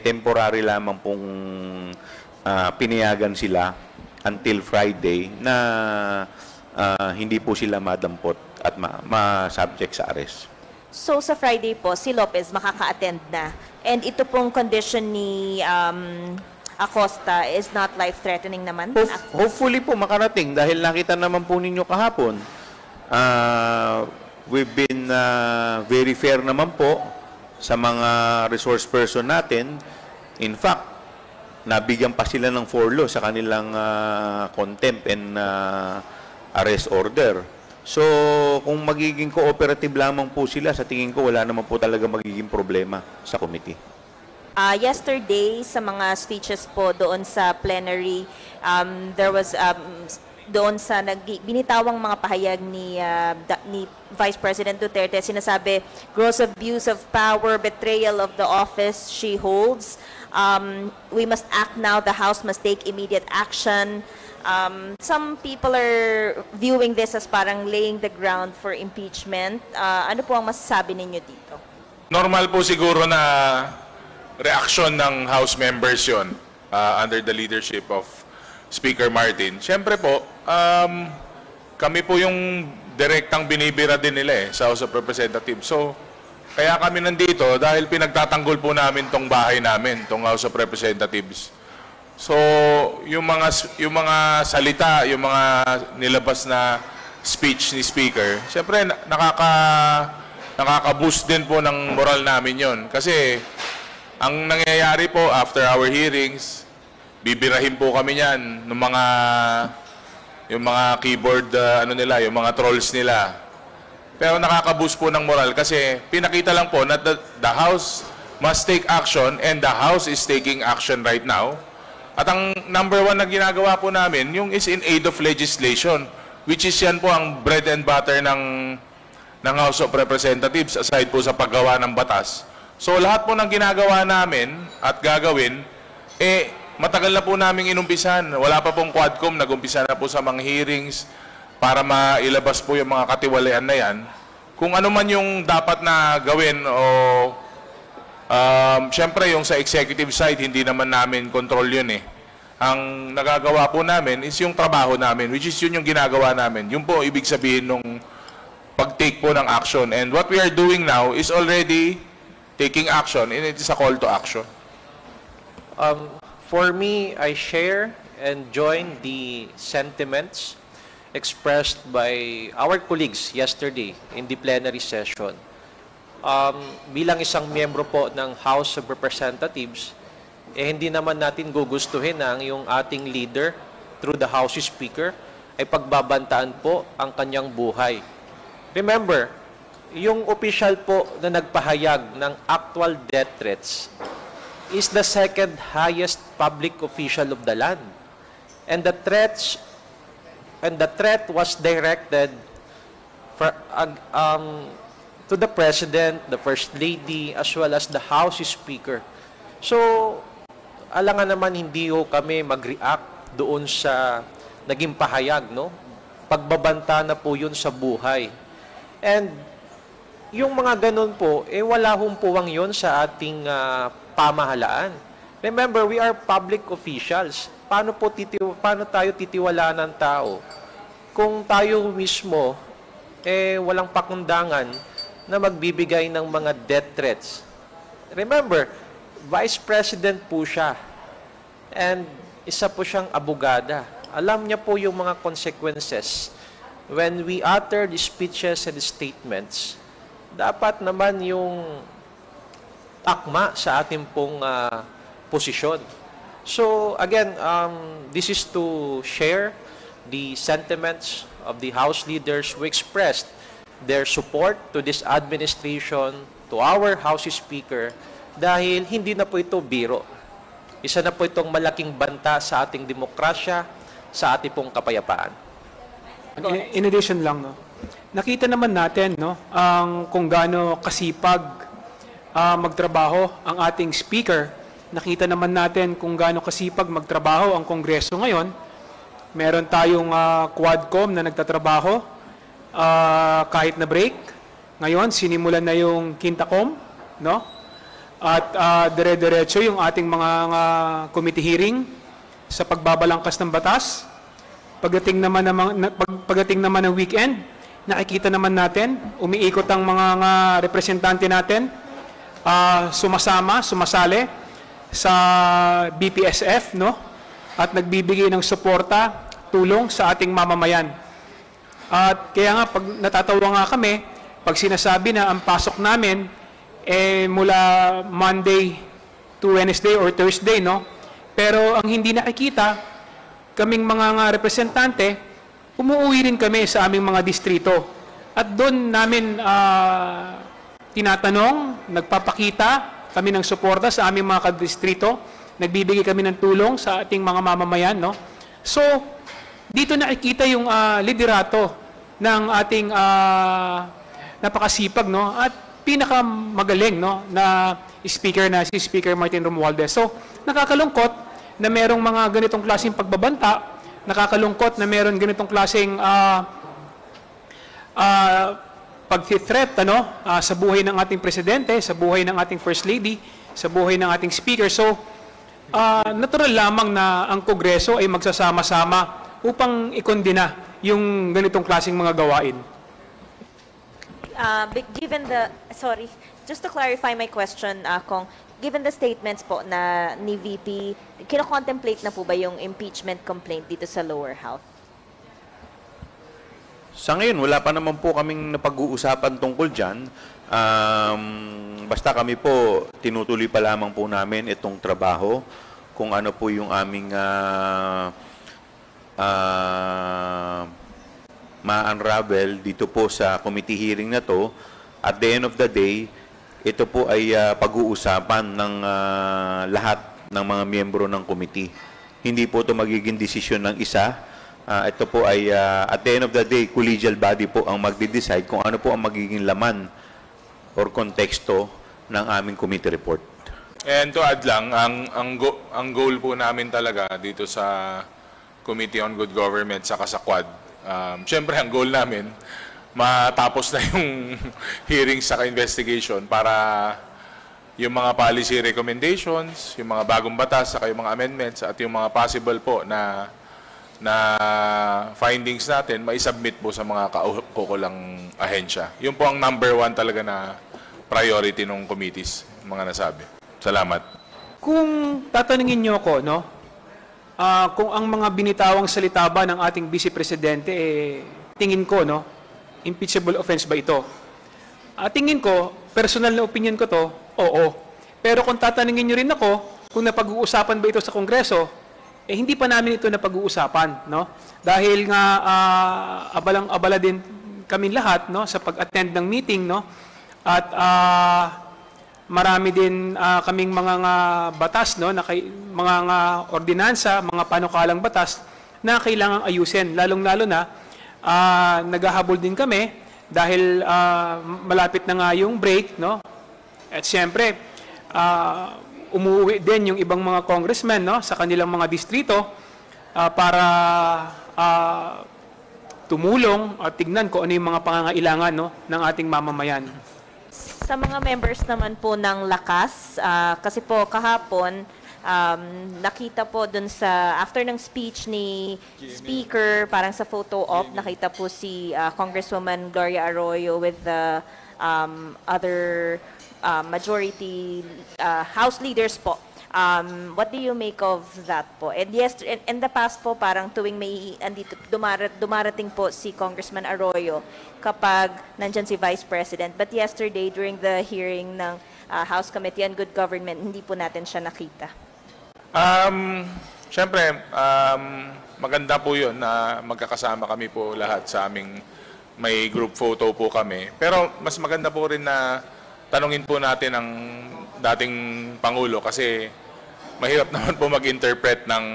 Speaker 9: temporary lamang pong pinayagan sila until Friday na hindi po sila madampot at ma-subject sa arrest.
Speaker 11: So sa Friday po, si Lopez makaka-attend na. And ito pong condition ni Acosta is not life-threatening naman?
Speaker 9: Hopefully po makarating dahil nakita naman po ninyo kahapon. We've been very fair naman po sa mga resource person natin. In fact, nabigyan pa sila ng forlo sa kanilang contempt and arrest order. So, kung magiging cooperative lamang po sila, sa tingin ko wala naman po talaga magiging problema sa committee.
Speaker 11: Yesterday, sa mga speeches po doon sa plenary, there was doon sa binitawang mga pahayag ni Vice President Duterte, sinasabi, gross abuse of power, betrayal of the office she holds. We must act now. The House must take immediate action. Some people are viewing this as parang laying the ground for impeachment. Ano po ang masasabi ninyo dito?
Speaker 4: Normal po siguro na reaction ng House members yon under the leadership of Speaker Martin. Siyempre po, kami po yung direktang binibira din nila sa House of Representatives. So, kaya kami nandito dahil pinagtatanggol po namin tong bahay namin, tong House of Representatives. So, yung mga salita, yung mga nilabas na speech ni Speaker, siyempre nakaka-boost din po ng moral namin yon. Kasi ang nangyayari po after our hearings, bibirahin po kami niyan ng yung mga keyboard yung mga trolls nila. Pero nakaka-boost po ng moral kasi pinakita lang po na the House must take action and the House is taking action right now. At ang number one na ginagawa po namin, yung is in aid of legislation, which is yan po ang bread and butter ng House of Representatives aside po sa paggawa ng batas. So lahat po ng ginagawa namin at gagawin, matagal na po namin inumpisan. Wala pa pong Quadcom, nag-umpisa na po sa mga hearings para mailabas po yung mga katiwalian na yan. Kung ano man yung dapat na gawin o syempre yung sa executive side, hindi naman namin control yun eh. Ang nagagawa po namin is yung trabaho namin, which is yun yung ginagawa namin. Yun po ibig sabihin nung pag-take po ng action. And what we are doing now is already taking action, and it is a call to action.
Speaker 5: For me, I share and join the sentiments expressed by our colleagues yesterday in the plenary session. Bilang isang miyembro po ng House of Representatives, hindi naman natin gugustuhin na yung ating leader through the House Speaker ay pagbabantaan po ang kanyang buhay. Remember, yung official po na nagpahayag ng actual death threats is the second highest public official of the land. And the threat was directed to the President, the First Lady, as well as the House Speaker. So, alangan naman hindi ho kami mag-react doon sa naging pahayag, no? Pagbabanta na po yun sa buhay. And yung mga ganun po, wala hong puwang yun sa ating pamahalaan. Remember, we are public officials. Paano tayo titiwalaan ng tao kung tayo mismo walang pakundangan na magbibigay ng mga death threats? Remember, Vice President po siya. And isa po siyang abogada. Alam niya po yung mga consequences. When we utter the speeches and the statements, dapat naman yung akma sa ating pong posisyon. So, again, this is to share the sentiments of the House leaders who expressed their support to this administration, to our House Speaker, dahil hindi na po ito biro. Isa na po itong malaking banta sa ating demokrasya, sa ating pong kapayapaan.
Speaker 7: In addition lang, no, nakita naman natin, no, kung gaano kasipag magtrabaho ang ating speaker. Nakita naman natin kung gaano kasipag magtrabaho ang Kongreso ngayon. Meron tayong Quadcom na nagtatrabaho kahit na break. Ngayon, sinimulan na yung Quintacom, no? At dire-diretso yung ating mga committee hearing sa pagbabalangkas ng batas. Pagdating naman ng weekend, nakikita naman natin, umiikot ang mga representante natin, sumasali sa BPSF, no? At nagbibigay ng suporta, tulong sa ating mamamayan. At kaya nga, pag natatawa nga kami, pag sinasabi na ang pasok namin mula Monday to Wednesday or Thursday, no? Pero ang hindi nakikita, kaming mga representante, umuwi rin kami sa aming mga distrito. At doon namin tinatanong, nagpapakita kami ng suporta sa aming mga kadistrito, nagbibigay kami ng tulong sa ating mga mamamayan, no? So, dito nakikita yung liderato ng ating napakasipag, no? At pinakamagaling, no, na speaker na si Speaker Martin Romualdez. So, nakakalungkot na merong mga ganitong klaseng pagbabanta, nakakalungkot na meron ganitong klaseng pag-threat, sa buhay ng ating presidente, sa buhay ng ating First Lady, sa buhay ng ating speaker. So, natural lamang na ang Kongreso ay magsasama-sama upang ikondena yung ganitong klaseng mga gawain.
Speaker 11: Just to clarify my question, Kong, given the statements po na ni VP, kino-contemplate na po ba yung impeachment complaint dito sa lower house?
Speaker 9: Sa ngayon, wala pa naman po kaming napag-uusapan tungkol dyan. Basta kami po, tinutuloy pa lamang po namin itong trabaho, kung ano po yung aming ma-unravel dito po sa committee hearing na to. At the end of the day, ito po ay pag-uusapan ng lahat ng mga miyembro ng committee. Hindi po ito magiging desisyon ng isa. Ito po ay, at the end of the day, collegial body po ang magde-decide kung ano po ang magiging laman or konteksto ng aming committee report.
Speaker 4: And to add lang, ang goal po namin talaga dito sa Committee on Good Government saka sa Quad, syempre ang goal namin, matapos na yung hearings saka investigation para yung mga policy recommendations, yung mga bagong batas, saka yung mga amendments at yung mga possible po na findings natin, mai-submit po sa mga kaukulang ahensya. Yun po ang number 1 talaga na priority ng committees, mga nasabi. Salamat.
Speaker 7: Kung tatanungin niyo ako, no, kung ang mga binitawang salita ba ng ating Vice Presidente, tingin ko, no, impeachable offense ba ito? Tingin ko, personal na opinion ko to, oo. Pero kung tatanungin niyo rin ako, kung napag-uusapan ba ito sa Kongreso, hindi pa namin ito napag-uusapan, no? Dahil nga abalang-abala din kami lahat, no, sa pag-attend ng meeting, no? At marami din kaming mga batas, no, na mga ordinansa, mga panukalang batas na kailangang ayusin. Lalong-lalo na naghahabol din kami dahil malapit na nga yung break, no? At siyempre, umuwi din yung ibang mga congressmen, no, sa kanilang mga distrito para tumulong at tignan kung ano yung mga pangangailangan, no, ng ating mamamayan.
Speaker 11: Sa mga members naman po ng Lakas, kasi po kahapon, nakita po dun sa, after ng speech ni Speaker, parang sa photo op, nakita po si Congresswoman Gloria Arroyo with the other majority House leaders po. What do you make of that po? And yes, in the past po, parang tuwing may andito, dumarating po si Congressman Arroyo kapag nandyan si Vice President. But yesterday, during the hearing ng House Committee on Good Government, hindi po natin siya nakita.
Speaker 4: Siyempre, maganda po yun na magkakasama kami po lahat sa aming may group photo po kami. Pero mas maganda po rin na tanungin po natin ang dating Pangulo kasi mahirap naman po mag-interpret ng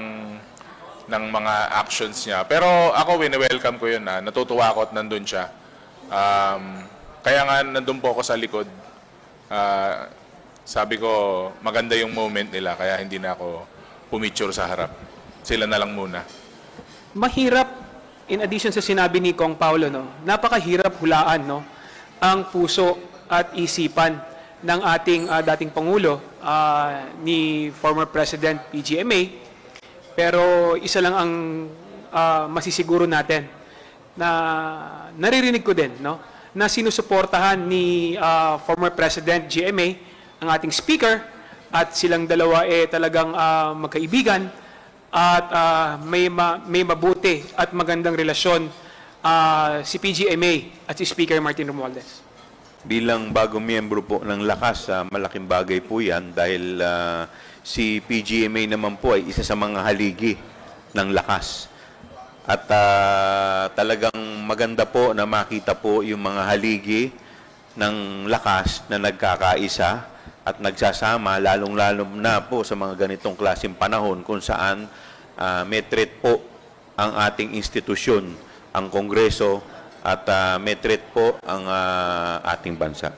Speaker 4: mga actions niya. Pero ako, wini-welcome ko yun na natutuwa ako at nandun siya. Kaya nga nandun po ako sa likod. Sabi ko, maganda yung moment nila kaya hindi na ako pumicture sa harap. Sila na lang muna.
Speaker 7: Mahirap, in addition sa sinabi ni Kong Paulo, no, napakahirap hulaan, no, ang puso at isipan ng ating dating Pangulo ni former President PGMA. Pero isa lang ang masisiguro natin na naririnig ko din, no, na sinusuportahan ni former President GMA ang ating Speaker at silang dalawa talagang magkaibigan at may mabuti at magandang relasyon si PGMA at si Speaker Martin Romualdez.
Speaker 9: Bilang bagong miyembro po ng Lakas, malaking bagay po yan dahil si PGMA naman po ay isa sa mga haligi ng Lakas. At talagang maganda po na makita po yung mga haligi ng Lakas na nagkakaisa at nagsasama, lalong-lalo na po sa mga ganitong klaseng panahon kung saan may threat po ang ating institusyon, ang Kongreso, at may threat po ang ating bansa.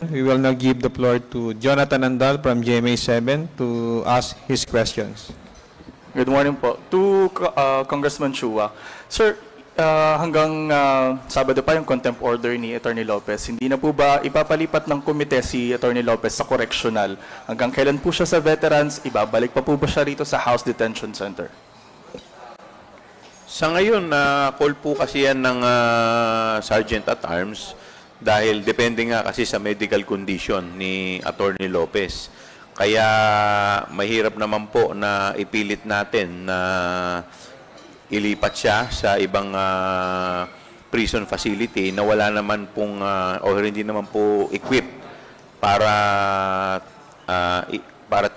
Speaker 2: We will now give the floor to Jonathan Andal from GMA7 to ask his questions.
Speaker 12: Good morning po. To Congressman Chua. Sir, hanggang Sabado pa yung contempt order ni Attorney Lopez. Hindi na po ba ipapalipat ng komite si Attorney Lopez sa correctional? Hanggang kailan po siya sa veterans? Ibabalik pa po ba siya rito sa House Detention Center?
Speaker 9: Sa ngayon, call po kasi yan ng Sergeant at Arms dahil depende nga kasi sa medical condition ni Attorney Lopez. Kaya mahirap naman po na ipilit natin na ilipat siya sa ibang prison facility na wala naman pong o hindi naman po equipped para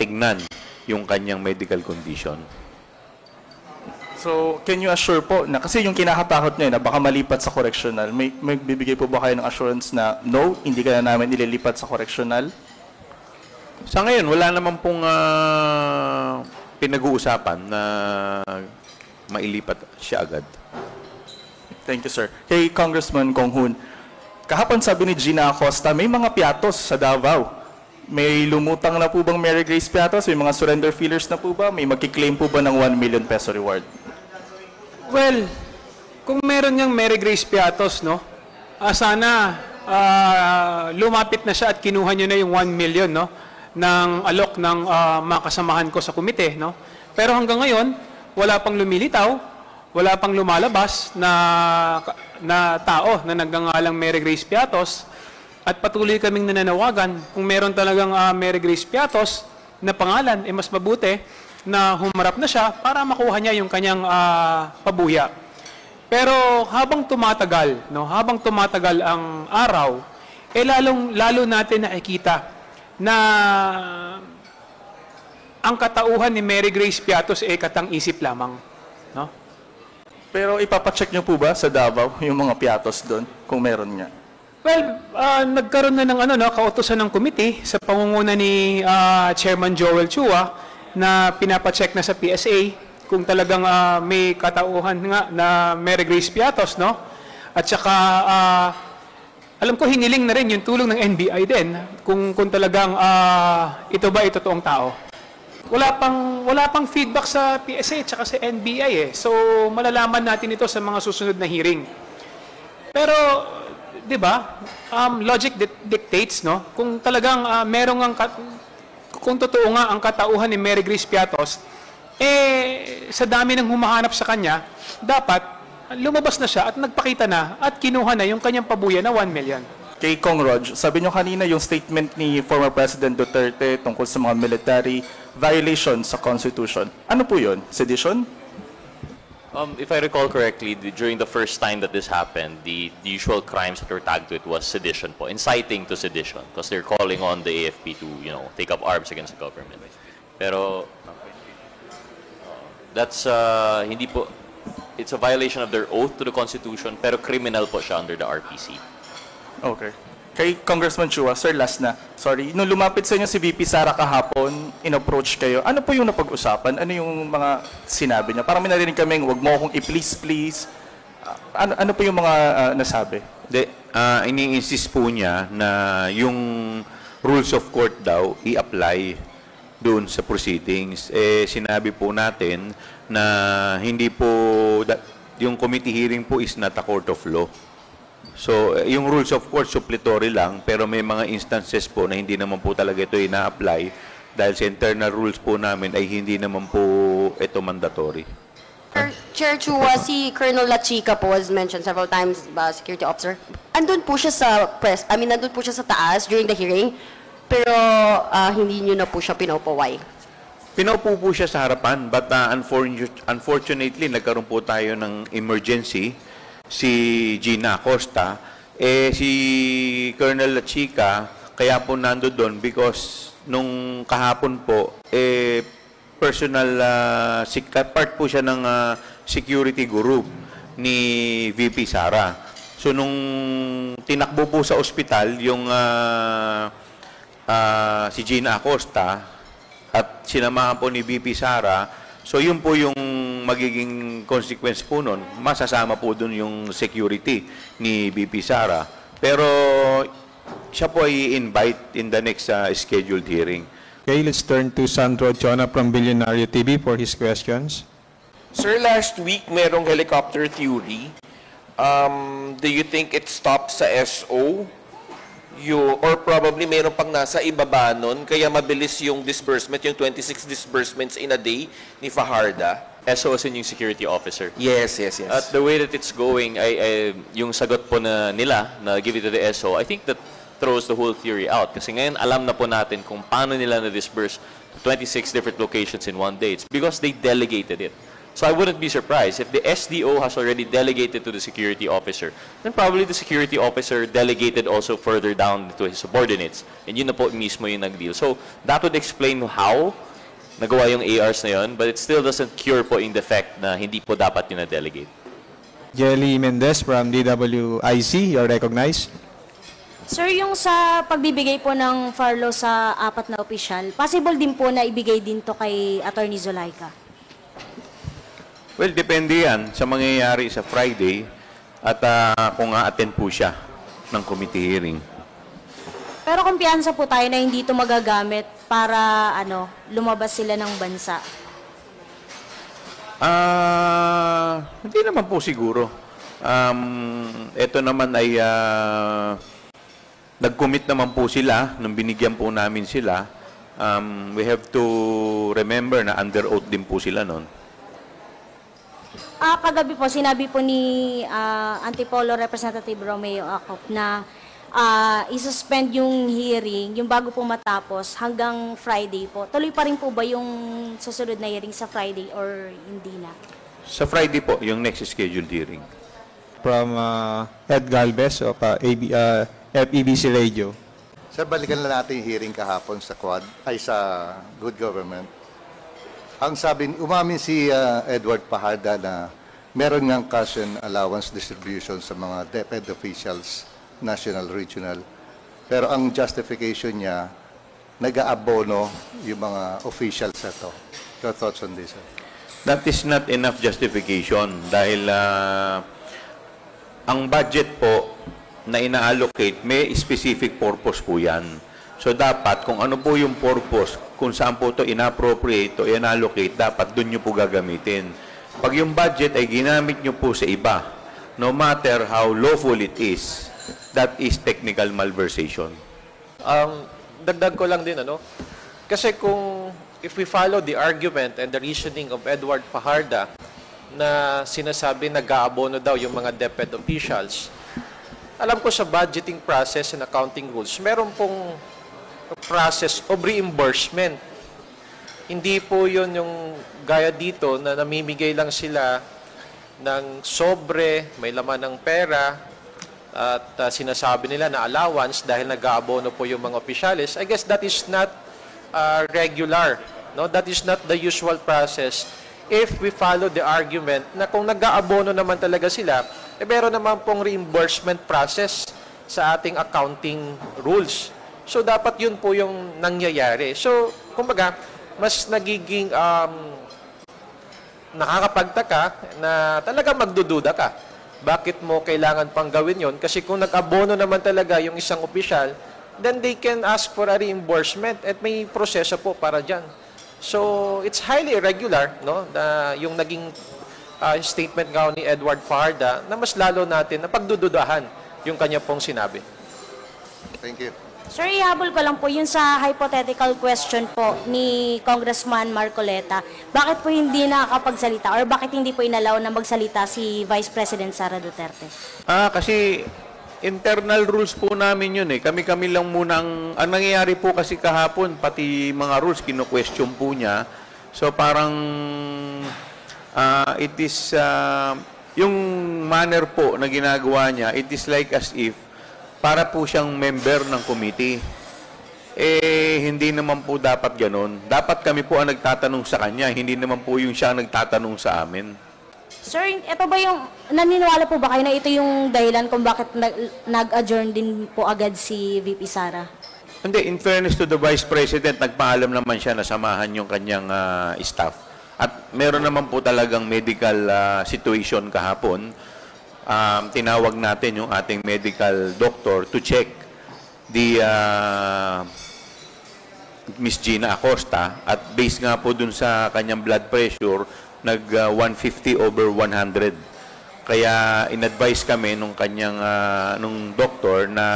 Speaker 9: tignan yung kanyang medical condition.
Speaker 12: So, can you assure po na kasi yung kinakatakot niya na baka malipat sa correctional, may bibigay po ba kayo ng assurance na no, hindi ka na namin ililipat sa correctional?
Speaker 9: Sa ngayon, wala naman pong pinag-uusapan na mailipat siya agad.
Speaker 12: Thank you, sir. Kay Congressman Kong Hoon, kahapon sabi ni Gina Acosta, may mga piatos sa Davao. May lumutang na po bang Mary Grace piatos? May mga surrender feelers na po ba? May magkiklaim po ba ng 1 million peso reward?
Speaker 7: Well, kung meron niyang Mary Grace Piatos, no? Sana lumapit na siya at kinuha niya na yung 1 million, no? Ng alok ng mga kasamahan ko sa komite, no? Pero hanggang ngayon, wala pang lumilitaw, wala pang lumalabas na tao na nagngangalang Mary Grace Piatos, at patuloy kaming nananawagan kung meron talagang Mary Grace Piatos na pangalan, mas mabuti na humarap na siya para makuha niya yung kanyang pabuya. Pero habang tumatagal, no, habang tumatagal ang araw, lalo natin nakikita na ang katauhan ni Mary Grace Piatos katang-isip lamang, no?
Speaker 12: Pero ipapacheck niyo po ba sa Davao yung mga piatos doon kung meron nga?
Speaker 7: Well, nagkaroon na ng kautusan ng committee sa pangunguna ni Chairman Joel Chua na pinapacheck na sa PSA kung talagang may katauhan nga na Mary Grace Piatos, no? At saka alam ko hiniling na rin yung tulong ng NBI din kung talagang ito ba ay totoong tao. Wala pang feedback sa PSA at saka sa NBI So malalaman natin ito sa mga susunod na hearing. Pero 'di ba? Logic dictates, no? Kung talagang kung totoo nga ang katauhan ni Mary Grace Piatos, sa dami ng humahanap sa kanya, dapat lumabas na siya at nagpakita na at kinuha na yung kanyang pabuya na 1 million.
Speaker 12: Kay Kong Rog, sabi niyo kanina yung statement ni former President Duterte tungkol sa mga military violations sa Constitution. Ano po yun? Sedition?
Speaker 6: If I recall correctly, during the first time that this happened, the usual crimes that were tagged to it was sedition po, inciting to sedition, because they're calling on the AFP to, take up arms against the government. Pero that's hindi po, it's a violation of their oath to the Constitution, pero criminal po siya under the RPC.
Speaker 12: Okay. Kay Congressman Chua, sir, last na. Sorry. Nung lumapit sa inyo si VP Sara kahapon, in-approach kayo, ano po yung napag-usapan? Ano yung mga sinabi niya? Parang may narinig kaming, wag mo akong i-please. Ano po yung mga nasabi?
Speaker 9: Ini-insist po niya na yung rules of court daw i-apply doon sa proceedings. Sinabi po natin na hindi po, yung committee hearing po is not a court of law. So, yung rules of court, suppletory lang, pero may mga instances po na hindi naman po talaga ito ina-apply dahil sa internal rules po namin ay hindi naman po ito mandatory.
Speaker 3: Chair Chua, si Colonel La Chica po was mentioned several times by security officer. Andun po siya sa nandun po siya sa taas during the hearing, pero hindi niyo na po siya pinopaway.
Speaker 9: Pinaupo po siya sa harapan, but unfortunately, nagkaroon po tayo ng emergency. Si Gina Acosta, si Colonel La Chica, kaya po nando doon because nung kahapon po, personal, part po siya ng security group ni VP Sara. So nung tinakbo po sa ospital, yung si Gina Acosta at sinamahan po ni VP Sara, so yun po yung magiging consequence po nun, masasama po dun yung security ni VP Sara. Pero siya po ay invite in the next scheduled hearing.
Speaker 2: Okay, let's turn to Sandro Chona from Billionario TV for his questions.
Speaker 13: Sir, last week merong helicopter theory. Do you think it stops sa SO? Or probably meron pang nasa ibaba nun, kaya mabilis yung disbursement, yung 26 disbursements in a day ni Fajarda?
Speaker 6: SO as in yung security officer.
Speaker 13: Yes.
Speaker 6: At the way that it's going, yung sagot po nila na give it to the SO, I think that throws the whole theory out. Kasi ngayon, alam na po natin kung paano nila na-disburse to 26 different locations in one day. It's because they delegated it. So I wouldn't be surprised if the SDO has already delegated to the security officer, then probably the security officer delegated also further down to his subordinates. And yun na po mismo yung nag-deal. So that would explain how nagawa yung ARs na yun, but it still doesn't cure po in the fact na hindi po dapat yun na-delegate.
Speaker 2: Jelly Mendez from DWIC, you're recognized.
Speaker 14: Sir, yung sa pagbibigay po ng furlough sa 4 na opisyal, possible din po na ibigay din to kay Attorney Zulaika?
Speaker 9: Well, depende yan sa mangyayari sa Friday at kung a-attend po siya ng committee hearing.
Speaker 14: Pero kumpiyansa po tayo na hindi ito magagamit para lumabas sila ng bansa.
Speaker 9: Hindi naman po siguro. Ito naman ay nag-commit naman po sila nung binigyan po namin sila. We have to remember na under oath din po sila noon.
Speaker 14: Kagabi po, sinabi po ni Antipolo Representative Romeo Acop na isuspend yung hearing, yung bago po matapos, hanggang Friday po. Tuloy pa rin po ba yung susunod na hearing sa Friday or hindi na?
Speaker 9: Sa Friday po, yung next scheduled hearing.
Speaker 2: From Ed Galvez of FEBC Radio.
Speaker 15: Sir, balikan na natin yung hearing kahapon sa Quad, ay sa Good Government. Ang sabi, umamin si Edward Fajarda na meron ngang cash and allowance distribution sa mga DepEd officials, national, regional. Pero ang justification niya, nag-aabono yung mga officials na to. Your thoughts on this, sir?
Speaker 9: That is not enough justification dahil ang budget po na ina-allocate, may specific purpose po yan. So dapat, kung ano po yung purpose, kung saan po ito inappropriate o in-allocate, dapat doon nyo po gagamitin. Pag yung budget ay ginamit nyo po sa iba, no matter how lawful it is, that is technical malversation.
Speaker 5: Dagdag ko lang din, kasi kung if we follow the argument and the reasoning of Edward Fajarda na sinasabi nag-aabono daw yung mga DepEd officials, alam ko sa budgeting process and accounting rules, meron pong process of reimbursement. Hindi po yun yung gaya dito na namimigay lang sila ng sobre, may laman ng pera, at sinasabi nila na allowance dahil nag-aabono po yung mga opisyalis. I guess that is not regular. No? That is not the usual process. If we follow the argument na kung nag-aabono naman talaga sila, meron naman pong reimbursement process sa ating accounting rules. So, dapat yun po yung nangyayari. So, kumbaga, mas nagiging nakakapagtaka na talaga magdududa ka. Bakit mo kailangan pang gawin yon? Kasi kung nag-abono naman talaga yung isang opisyal, then they can ask for a reimbursement at may proseso po para dyan. So, it's highly irregular, no? Yung naging statement nga ni Edward Fajarda na mas lalo natin na pagdududahan yung kanya pong sinabi.
Speaker 15: Thank you.
Speaker 14: Sir, ihabol ko lang po yun sa hypothetical question po ni Congressman Marcoleta. Bakit po hindi nakakapagsalita or bakit hindi po inalaw na magsalita si Vice President Sara Duterte?
Speaker 9: Kasi internal rules po namin yun eh. Kami-kami lang muna ang nangyayari po kasi kahapon, pati mga rules, kino-question po niya. So parang it is, yung manner po na ginagawa niya, it is like as if para po siyang member ng committee. Hindi naman po dapat ganun. Dapat kami po ang nagtatanong sa kanya, hindi naman po yung siya ang nagtatanong sa amin.
Speaker 14: Sir, ito ba yung, naniniwala po ba kayo na ito yung dahilan kung bakit nag-adjourn din po agad si VP Sara?
Speaker 9: Hindi, in fairness to the Vice President, nagpaalam naman siya na samahan yung kanyang staff. At meron naman po talagang medical situation kahapon. Tinawag natin yung ating medical doctor to check the Miss Gina Acosta at based nga po dun sa kanyang blood pressure, nag 150 over 100. Kaya in-advise kami nung kanyang nung doktor na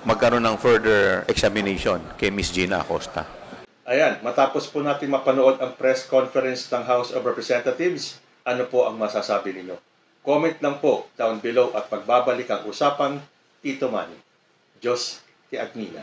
Speaker 9: magkaroon ng further examination kay Miss Gina Acosta.
Speaker 1: Ayan, matapos po natin mapanood ang press conference ng House of Representatives, ano po ang masasabi ninyo? Comment lang po down below at pagbabalik ang usapang Tito Manny. Diyos ti Agnina.